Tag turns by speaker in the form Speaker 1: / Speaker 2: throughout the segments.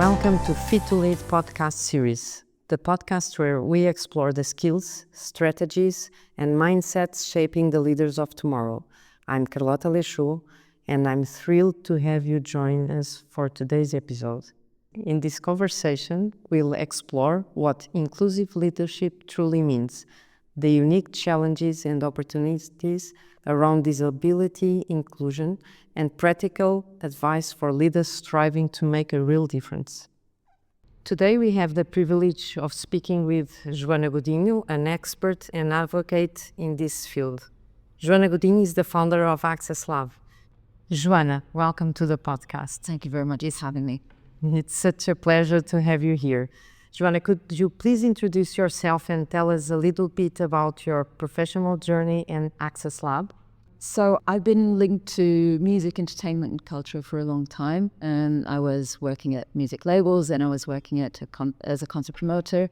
Speaker 1: Welcome to Fit to Lead podcast series, the podcast where we explore the skills, strategies, and mindsets shaping the leaders of tomorrow. I'm Carlota Lechou, and I'm thrilled to have you join us for today's episode. In this conversation, we'll explore what inclusive leadership truly means, the unique challenges and opportunities around disability inclusion, and practical advice for leaders striving to make a real difference. Today we have the privilege of speaking with Jwana Godinho, an expert and advocate in this field. Jwana Godinho is the founder of Access Lab. Jwana, welcome to the podcast.
Speaker 2: Thank you very much for having me.
Speaker 1: It's such a pleasure to have you here. Jwana, could you please introduce yourself and tell us a little bit about your professional journey and Access Lab?
Speaker 2: So I've been linked to music, entertainment and culture for a long time. And I was working at music labels and I was working as a concert promoter.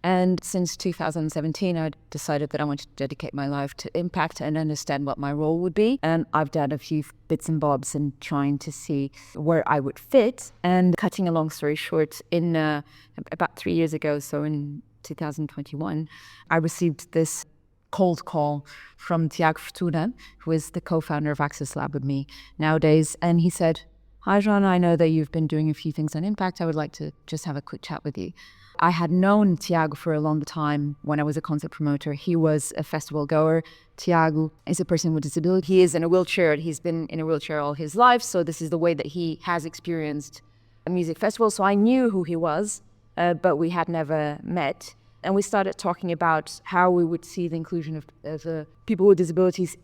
Speaker 2: And since 2017, I decided that I wanted to dedicate my life to impact and understand what my role would be. And I've done a few bits and bobs and trying to see where I would fit. And cutting a long story short, in about 3 years ago, so in 2021, I received this cold call from Tiago Fortuna, who is the co-founder of Access Lab with me nowadays. And he said, "Hi, Jwana, I know that you've been doing a few things on impact. I would like to just have a quick chat with you." I had known Tiago for a long time when I was a concert promoter. He was a festival goer. Tiago is a person with disability. He is in a wheelchair. He's been in a wheelchair all his life. So this is the way that he has experienced a music festival. So I knew who he was, but we had never met. And we started talking about how we would see the inclusion of people with disabilities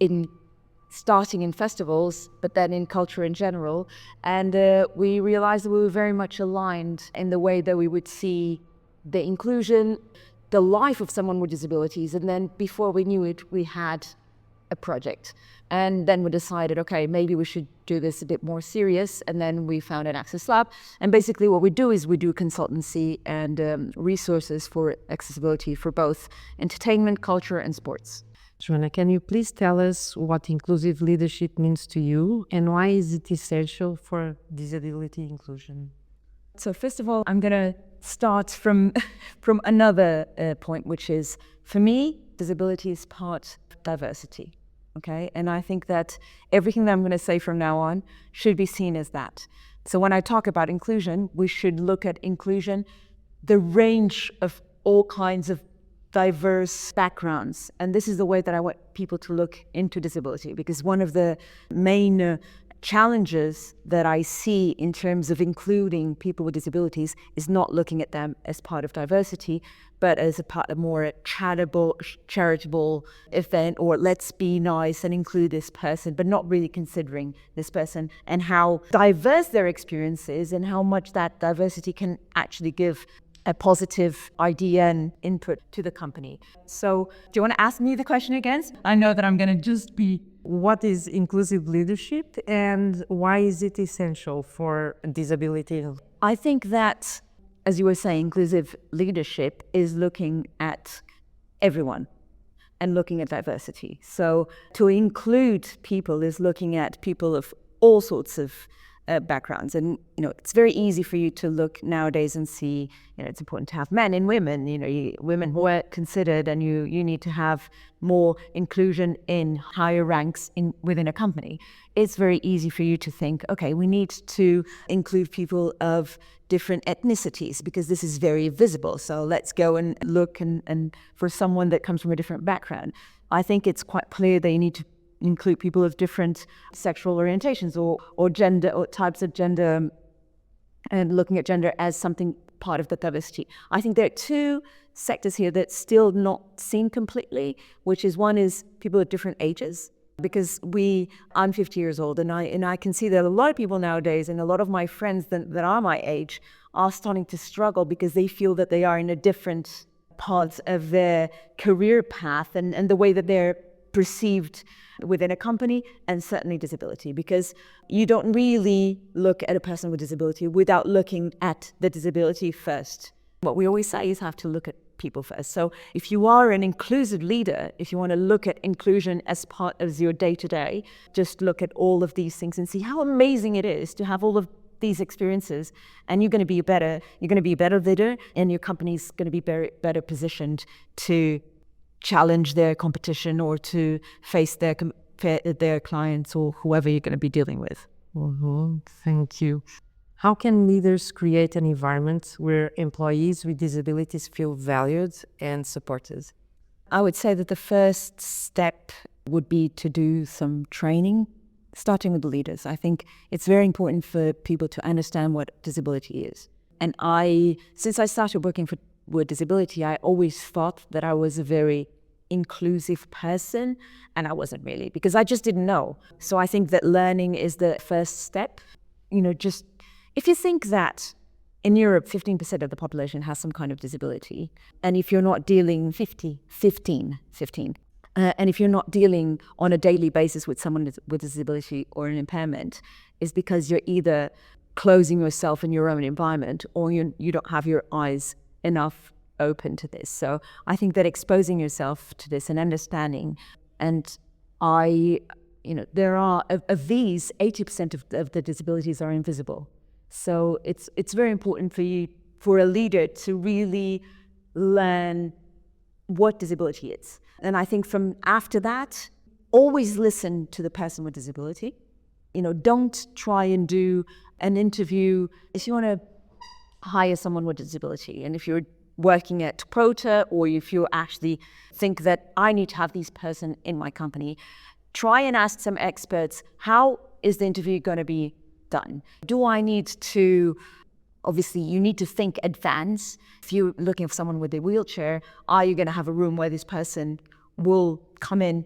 Speaker 2: starting in festivals, but then in culture in general. And we realized that we were very much aligned in the way that we would see the inclusion, the life of someone with disabilities. And then before we knew it, we had a project. And then we decided, okay, maybe we should do this a bit more serious. And then we founded Access Lab. And basically what we do is we do consultancy and resources for accessibility for both entertainment, culture, and sports.
Speaker 1: Jwana, can you please tell us what inclusive leadership means to you and why is it essential for disability inclusion?
Speaker 2: So first of all, I'm going to start from another point, which is, for me, disability is part of diversity. Okay, and I think that everything that I'm going to say from now on should be seen as that. So when I talk about inclusion, we should look at inclusion, the range of all kinds of diverse backgrounds. And this is the way that I want people to look into disability, because one of the main challenges that I see in terms of including people with disabilities is not looking at them as part of diversity, but as a part of more charitable event, or let's be nice and include this person, but not really considering this person and how diverse their experience is and how much that diversity can actually give a positive idea and input to the company. So do you want to ask me the question again? I know that I'm going to just be...
Speaker 1: What is inclusive leadership and why is it essential for disability?
Speaker 2: I think that, as you were saying, inclusive leadership is looking at everyone and looking at diversity. So to include people is looking at people of all sorts of backgrounds. And, it's very easy for you to look nowadays and see, it's important to have men and women, women who are considered, and you need to have more inclusion in higher ranks within a company. It's very easy for you to think, okay, we need to include people of different ethnicities because this is very visible. So let's go and look and for someone that comes from a different background. I think it's quite clear that you need to include people of different sexual orientations or gender or types of gender, and looking at gender as something part of the diversity. I think there are two sectors here that's still not seen completely, which is one is people at different ages. Because I'm 50 years old and I can see that a lot of people nowadays and a lot of my friends that are my age are starting to struggle because they feel that they are in a different part of their career path and the way that they're perceived within a company, and certainly disability, because you don't really look at a person with disability without looking at the disability first. What we always say is have to look at people first. So if you are an inclusive leader, if you want to look at inclusion as part of your day-to-day, just look at all of these things and see how amazing it is to have all of these experiences, and you're going to be a better leader, and your company's going to be better positioned to challenge their competition or to face their clients or whoever you're going to be dealing with.
Speaker 1: Thank you. How can leaders create an environment where employees with disabilities feel valued and supported?
Speaker 2: I would say that the first step would be to do some training, starting with the leaders. I think it's very important for people to understand what disability is. And since I started working with disability, I always thought that I was a very inclusive person, and I wasn't really, because I just didn't know. So I think that learning is the first step. Just if you think that in Europe, 15% of the population has some kind of disability, and if you're not dealing 15, and if you're not dealing on a daily basis with someone with a disability or an impairment, is because you're either closing yourself in your own environment or you don't have your eyes enough open to this. So I think that exposing yourself to this and understanding, and there are, of these, 80% of the disabilities are invisible. So it's very important for a leader to really learn what disability is. And I think from after that, always listen to the person with disability. Don't try and do an interview. If you want to hire someone with disability, and if you're working at Prota, or if you actually think that I need to have this person in my company, try and ask some experts, how is the interview going to be done? Do I need to, obviously you need to think advance. If you're looking for someone with a wheelchair, are you going to have a room where this person will come in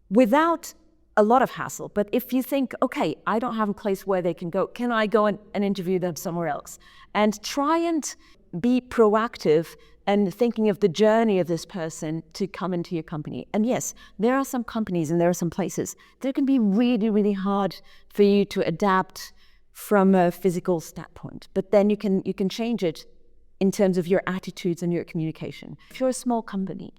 Speaker 2: without a lot of hassle? But if you think, okay, I don't have a place where they can go, can I go and interview them somewhere else? And try and be proactive and thinking of the journey of this person to come into your company. And yes, there are some companies and there are some places that can be really, really hard for you to adapt from a physical standpoint. But then you can change it in terms of your attitudes and your communication. If you're a small company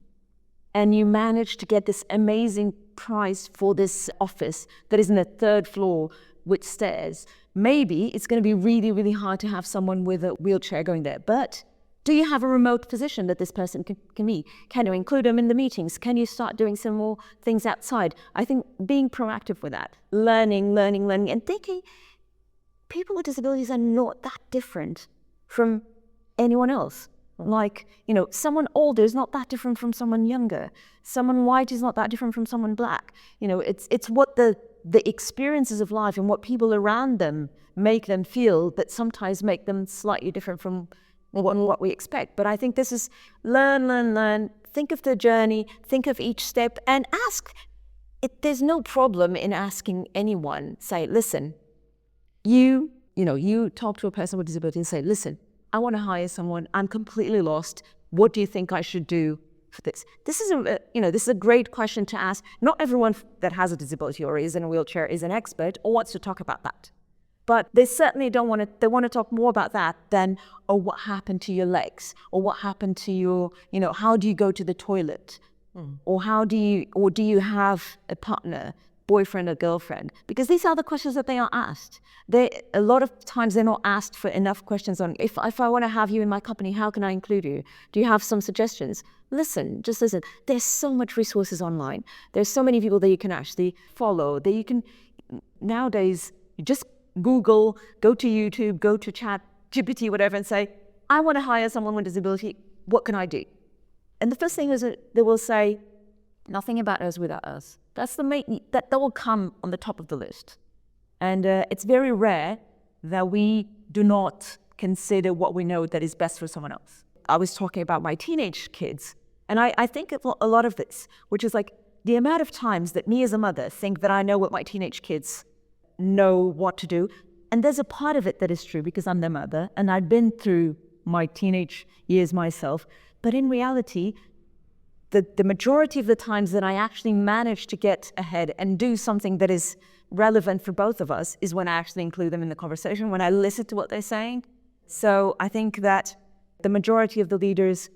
Speaker 2: and you manage to get this amazing price for this office that is in the 3rd floor with stairs, maybe it's going to be really, really hard to have someone with a wheelchair going there. But do you have a remote position that this person can be? Can you include them in the meetings? Can you start doing some more things outside? I think being proactive with that, learning, and thinking people with disabilities are not that different from anyone else. Like, someone older is not that different from someone younger. Someone white is not that different from someone black. It's what the experiences of life and what people around them make them feel that sometimes make them slightly different from what we expect. But I think this is learn, think of the journey, think of each step, and ask. There's no problem in asking anyone, say, listen, you talk to a person with disability and say, listen, I want to hire someone, I'm completely lost, what do you think I should do for this? This is a great question to ask. Not everyone that has a disability or is in a wheelchair is an expert or wants to talk about that. But they certainly they want to talk more about that than, oh, what happened to your legs? Or what happened to your, how do you go to the toilet? Or do you have a partner, boyfriend or girlfriend? Because these are the questions that they are asked. A lot of times they're not asked for enough questions on, if I want to have you in my company, how can I include you? Do you have some suggestions? Just listen. There's so much resources online. There's so many people that you can actually follow, that you can, nowadays, you just Google, go to YouTube, go to ChatGPT, whatever, and say, I want to hire someone with disability. What can I do? And the first thing is that they will say, nothing about us without us. That's that will come on the top of the list. And it's very rare that we do not consider what we know that is best for someone else. I was talking about my teenage kids, and I think of a lot of this, which is like the amount of times that me as a mother think that I know what my teenage kids know what to do. And there's a part of it that is true because I'm their mother and I've been through my teenage years myself. But in reality, the majority of the times that I actually manage to get ahead and do something that is relevant for both of us is when I actually include them in the conversation, when I listen to what they're saying. So I think that the majority of the leaders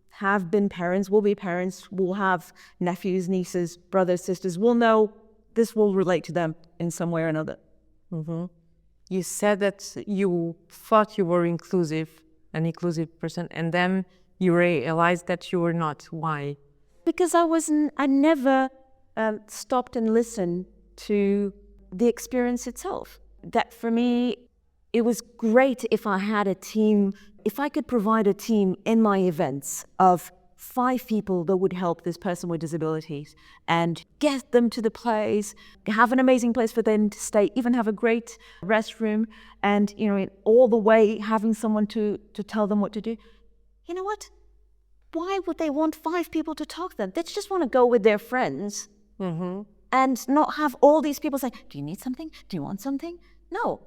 Speaker 2: have been parents, will be parents, will have nephews, nieces, brothers, sisters, will know this will relate to them in some way or another.
Speaker 1: You said that you thought you were an inclusive person, and then you realized that you were not. Why?
Speaker 3: Because I never stopped and listened to the experience itself. That for me, it was great if I had a team, if I could provide a team in my events of 5 people that would help this person with disabilities and get them to the place, have an amazing place for them to stay, even have a great restroom, and all the way having someone to tell them what to do. You know what? Why would they want 5 people to talk to them? They just want to go with their friends and not have all these people say, do you need something? Do you want something? No.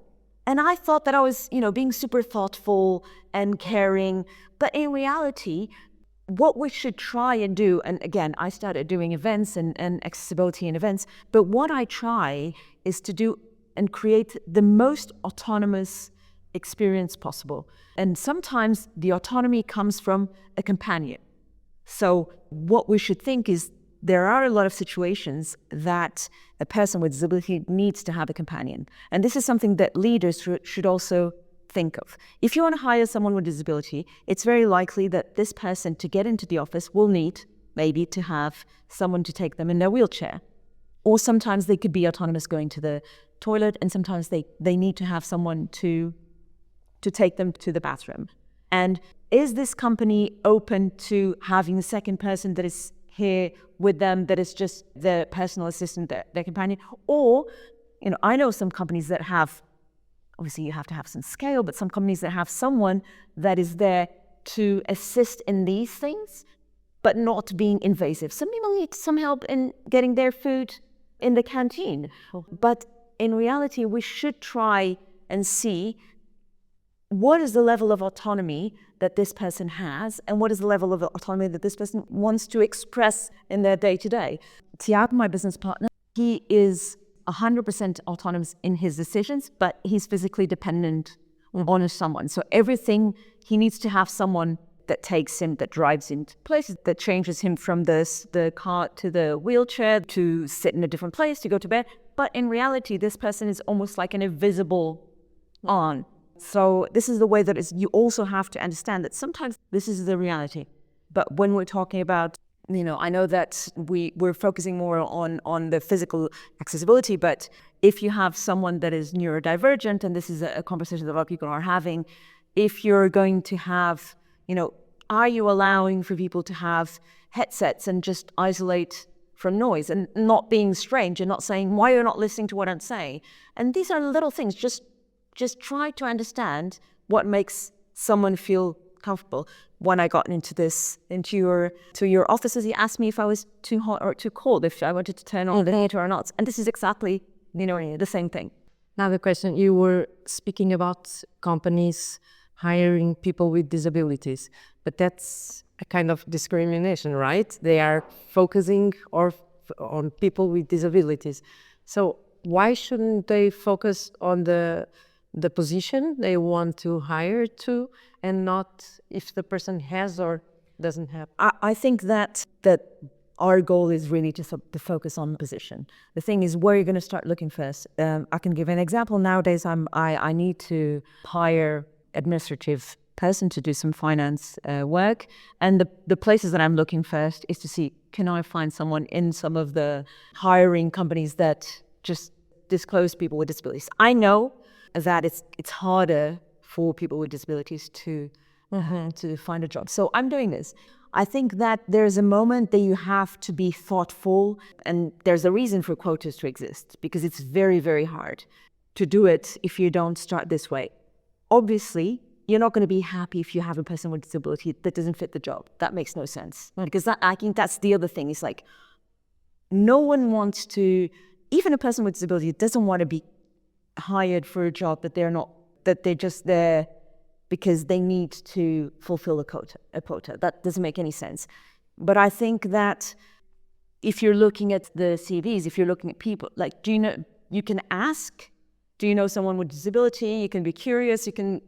Speaker 3: And I thought that I was, being super thoughtful and caring. But in reality, what we should try and do, and again, I started doing events and accessibility in events, but what I try is to do and create the most autonomous experience possible. And sometimes the autonomy comes from a companion. So what we should think is there are a lot of situations that a person with disability needs to have a companion. And this is something that leaders should also think of. If you want to hire someone with disability, it's very likely that this person, to get into the office, will need maybe to have someone to take them in their wheelchair. Or sometimes they could be autonomous going to the toilet, and sometimes they need to have someone to take them to the bathroom. And is this company open to having a second person that is here with them, that is just their personal assistant, their companion? Or, I know some companies that have, obviously you have to have some scale, but some companies that have someone that is there to assist in these things, but not being invasive. Some people need some help in getting their food in the canteen. But in reality, we should try and see what is the level of autonomy that this person has, and what is the level of autonomy that this person wants to express in their day-to-day. Tiago, my business partner, he is 100% autonomous in his decisions, but he's physically dependent on someone. So everything, he needs to have someone that takes him, that drives him to places, that changes him from the cart to the wheelchair, to sit in a different place, to go to bed. But in reality, this person is almost like an invisible arm. So this is the way that you also have to understand that sometimes this is the reality. But when we're talking about, I know that we're focusing more on the physical accessibility, but if you have someone that is neurodivergent, and this is a conversation that a lot of people are having, if you're going to have, are you allowing for people to have headsets and just isolate from noise and not being strange and not saying, why are you not listening to what I'm saying? And these are little things. Just try to understand what makes someone feel comfortable. When I got into your offices, he asked me if I was too hot or too cold, if I wanted to turn on the heater or not. And this is exactly, the same thing.
Speaker 1: Now the question, you were speaking about companies hiring people with disabilities, but that's a kind of discrimination, right? They are focusing on people with disabilities. So why shouldn't they focus on the position they want to hire to, and not if the person has or doesn't have?
Speaker 3: I think that our goal is really to focus on the position. The thing is, where you're going to start looking first. I can give an example. Nowadays, I need to hire administrative person to do some finance work, and the places that I'm looking first is to see, can I find someone in some of the hiring companies that just disclose people with disabilities. I know that it's harder for people with disabilities to find a job. So I'm doing this. I think that there's a moment that you have to be thoughtful, and there's a reason for quotas to exist, because it's very, very hard to do it if you don't start this way. Obviously, you're not going to be happy if you have a person with disability that doesn't fit the job. That makes no sense. Because I think that's the other thing. It's like, no one wants to, even a person with disability doesn't want to be hired for a job that they're just there because they need to fulfill a quota. That doesn't make any sense. But I think that if you're looking at the CVs, if you're looking at people, like, you can ask, do you know someone with disability? You can be curious. You can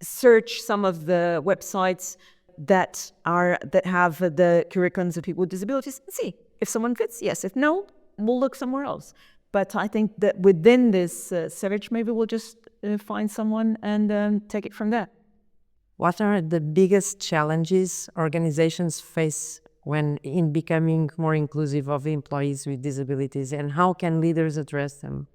Speaker 3: search some of the websites that have the curriculums of people with disabilities and see if someone fits. Yes. If no, we'll look somewhere else. But I think that within this search, maybe we'll just find someone and take it from there.
Speaker 1: What are the biggest challenges organizations face when in becoming more inclusive of employees with disabilities, and how can leaders address them?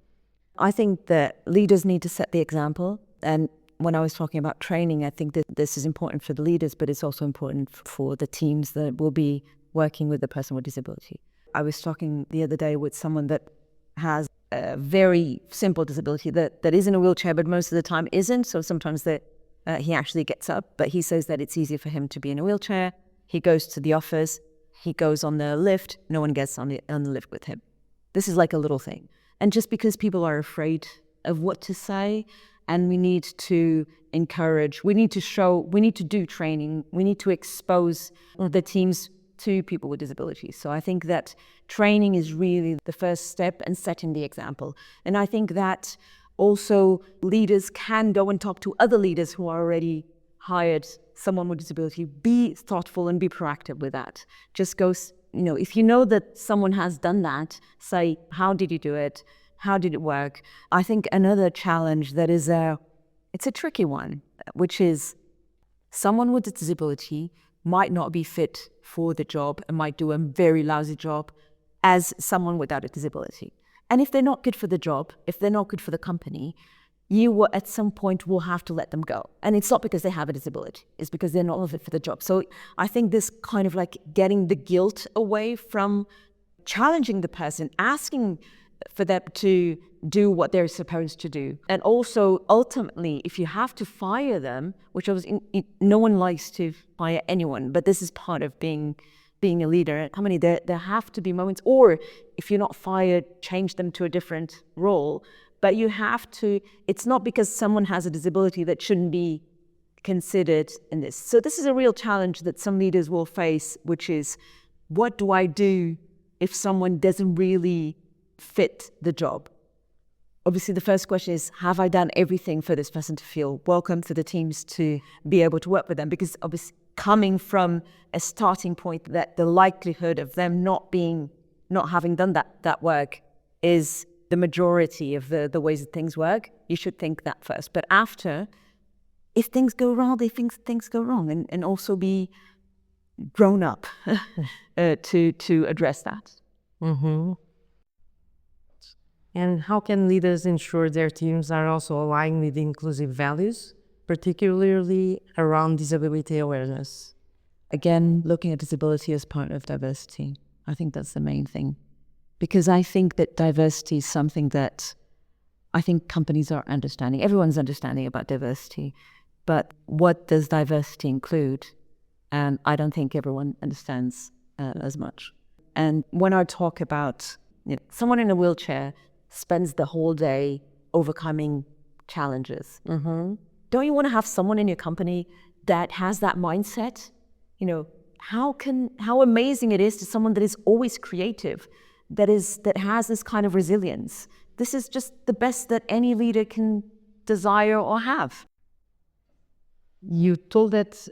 Speaker 3: I think that leaders need to set the example. And when I was talking about training, I think that this is important for the leaders, but it's also important for the teams that will be working with the person with disability. I was talking the other day with someone that has a very simple disability that is in a wheelchair, but most of the time isn't. So sometimes he actually gets up, but he says that it's easier for him to be in a wheelchair. He goes to the office, he goes on the lift, no one gets on the lift with him. This is like a little thing. And just because people are afraid of what to say, and we need to encourage, we need to show, we need to do training, we need to expose the teams to people with disabilities. So I think that training is really the first step and setting the example. And I think that also leaders can go and talk to other leaders who are already hired someone with disability. Be thoughtful and be proactive with that. Just go, if you know that someone has done that, say, how did you do it? How did it work? I think another challenge that is it's a tricky one, which is someone with a disability might not be fit for the job and might do a very lousy job as someone without a disability. And if they're not good for the job, if they're not good for the company, you will at some point will have to let them go. And it's not because they have a disability, it's because they're not fit for the job. So I think this kind of like getting the guilt away from challenging the person, asking for them to do what they're supposed to do. And also, ultimately, if you have to fire them, which no one likes to fire anyone, but this is part of being a leader at a company, there have to be moments, or if you're not fired, change them to a different role. But you have to, it's not because someone has a disability that shouldn't be considered in this. So this is a real challenge that some leaders will face, which is, what do I do if someone doesn't really fit the job? Obviously, the first question is, have I done everything for this person to feel welcome, for the teams to be able to work with them? Because obviously, coming from a starting point that the likelihood of them not having done that work is the majority of the ways that things work, you should think that first. But after, if things go wrong, they think things go wrong, and also be grown up to address that.
Speaker 1: Mm-hmm. And how can leaders ensure their teams are also aligned with inclusive values, particularly around disability awareness?
Speaker 2: Again, looking at disability as part of diversity. I think that's the main thing. Because I think that diversity is something that I think companies are understanding. Everyone's understanding about diversity. But what does diversity include? And I don't think everyone understands as much. And when I talk about someone in a wheelchair spends the whole day overcoming challenges.
Speaker 1: Mm-hmm.
Speaker 2: Don't you want to have someone in your company that has that mindset? How amazing it is to someone that is always creative, that has this kind of resilience. This is just the best that any leader can desire or have.
Speaker 1: You told that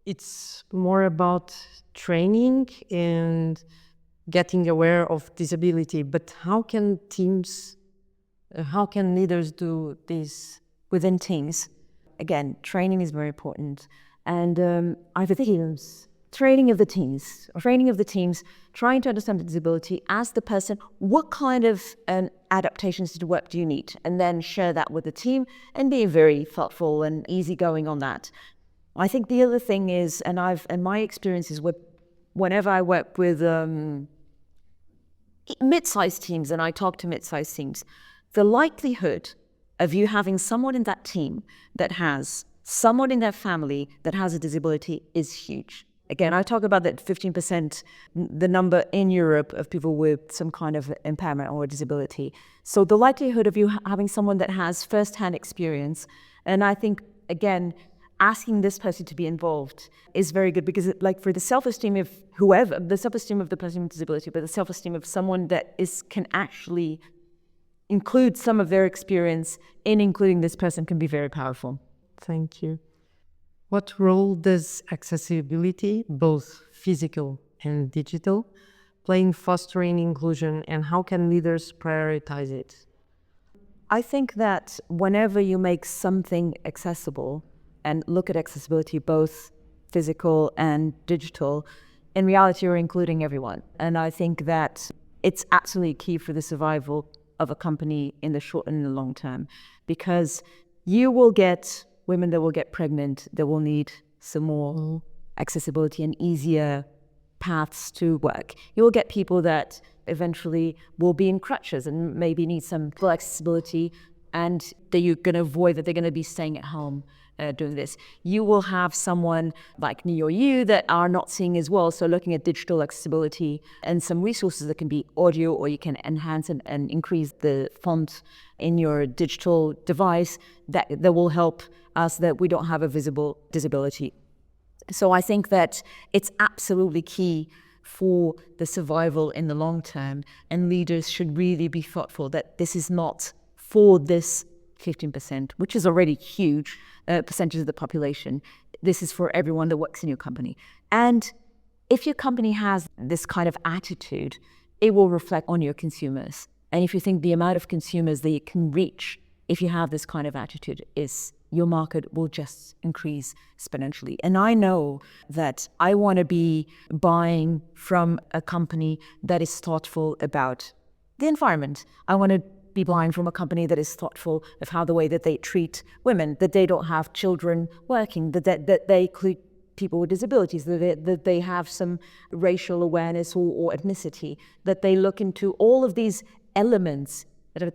Speaker 1: it's more about training and getting aware of disability, but how can leaders do this
Speaker 3: within teams? Again, training is very important. And I think training of the teams, trying to understand the disability, ask the person, what kind of adaptations to work do you need? And then share that with the team and be very thoughtful and easygoing on that. I think the other thing is, and my experience is whenever I work with mid-sized teams, and I talk to mid-sized teams, the likelihood of you having someone in that team that has someone in their family that has a disability is huge. Again, I talk about that 15%, the number in Europe of people with some kind of impairment or disability. So the likelihood of you having someone that has first-hand experience, and I think, again, asking this person to be involved is very good, because for the self-esteem of whoever, the self-esteem of the person with disability, but the self-esteem of someone that can actually include some of their experience in including this person can be very powerful.
Speaker 1: Thank you. What role does accessibility, both physical and digital, play in fostering inclusion, and how can leaders prioritize it?
Speaker 3: I think that whenever you make something accessible and look at accessibility, both physical and digital, in reality, you're including everyone. And I think that it's absolutely key for the survival of a company in the short and in the long term, because you will get women that will get pregnant, that will need some more accessibility and easier paths to work. You will get people that eventually will be in crutches and maybe need some full accessibility, and that you're going to avoid that they're going to be staying at home doing this. You will have someone like me or you that are not seeing as well, so looking at digital accessibility and some resources that can be audio, or you can enhance and increase the font in your digital device that will help us that we don't have a visible disability. So I think that it's absolutely key for the survival in the long term, and leaders should really be thoughtful that this is not for this 15%, which is already huge percentage of the population. This is for everyone that works in your company. And if your company has this kind of attitude, it will reflect on your consumers. And if you think the amount of consumers that you can reach, if you have this kind of attitude, is your market will just increase exponentially. And I know that I want to be buying from a company that is thoughtful about the environment. I want to be buying from a company that is thoughtful of how the way that they treat women, that they don't have children working, that they include people with disabilities, that they have some racial awareness or ethnicity, that they look into all of these elements.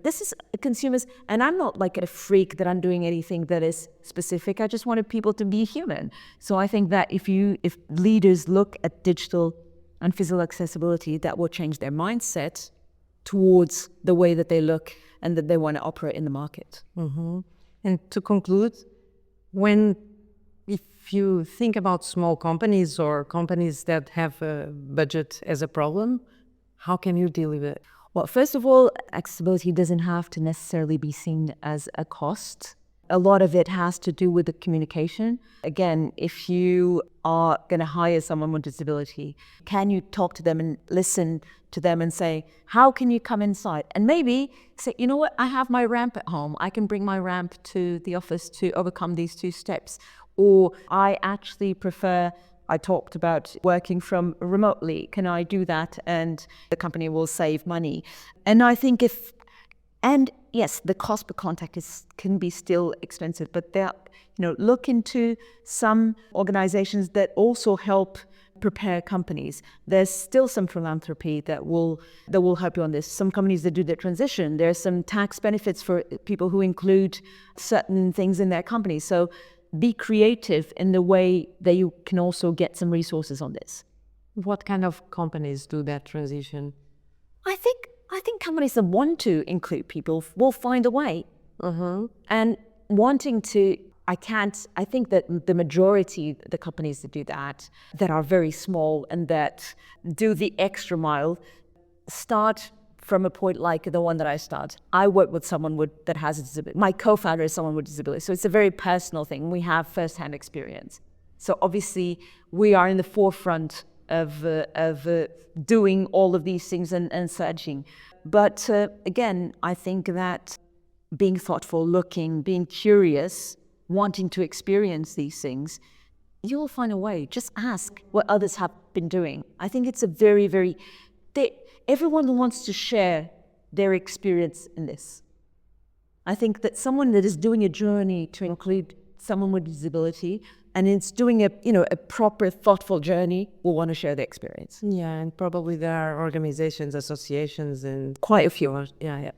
Speaker 3: This is consumers, and I'm not like a freak that I'm doing anything that is specific. I just wanted people to be human. So I think that if leaders look at digital and physical accessibility, that will change their mindset towards the way that they look and that they want to operate in the market.
Speaker 1: Mm-hmm. And to conclude, if you think about small companies or companies that have a budget as a problem, how can you deal with it?
Speaker 3: Well, first of all, accessibility doesn't have to necessarily be seen as a cost. A lot of it has to do with the communication. Again, if you are going to hire someone with disability, can you talk to them and listen to them and say, how can you come inside? And maybe say, you know what, I have my ramp at home. I can bring my ramp to the office to overcome these 2 steps. Or I actually prefer, I talked about working from remotely. Can I do that? And the company will save money. And I think yes, the cost per contact can be still expensive, but look into some organizations that also help prepare companies. There's still some philanthropy that will help you on this. Some companies that do the transition. There's some tax benefits for people who include certain things in their company. So be creative in the way that you can also get some resources on this.
Speaker 1: What kind of companies do that transition?
Speaker 3: I think companies that want to include people will find a way. And wanting to, I think that the majority of the companies that do that are very small and that do the extra mile, start from a point like the one that I start. I work with someone that has a disability. My co-founder is someone with a disability. So it's a very personal thing. We have first-hand experience. So obviously we are in the forefront of doing all of these things and searching. But again, I think that being thoughtful, looking, being curious, wanting to experience these things, you'll find a way. Just ask what others have been doing. I think it's a very, very... everyone wants to share their experience in this. I think that someone that is doing a journey to include someone with disability and it's doing a proper, thoughtful journey will want to share their experience.
Speaker 1: Yeah, and probably there are organizations, associations, and
Speaker 3: quite a few.
Speaker 1: Yeah.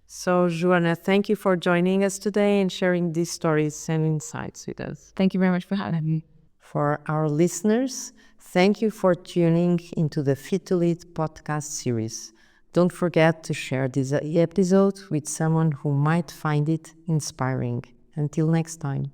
Speaker 1: So, Jwana, thank you for joining us today and sharing these stories and insights with us.
Speaker 2: Thank you very much for having me.
Speaker 1: For our listeners, thank you for tuning into the Fit to Lead podcast series. Don't forget to share this episode with someone who might find it inspiring. Until next time.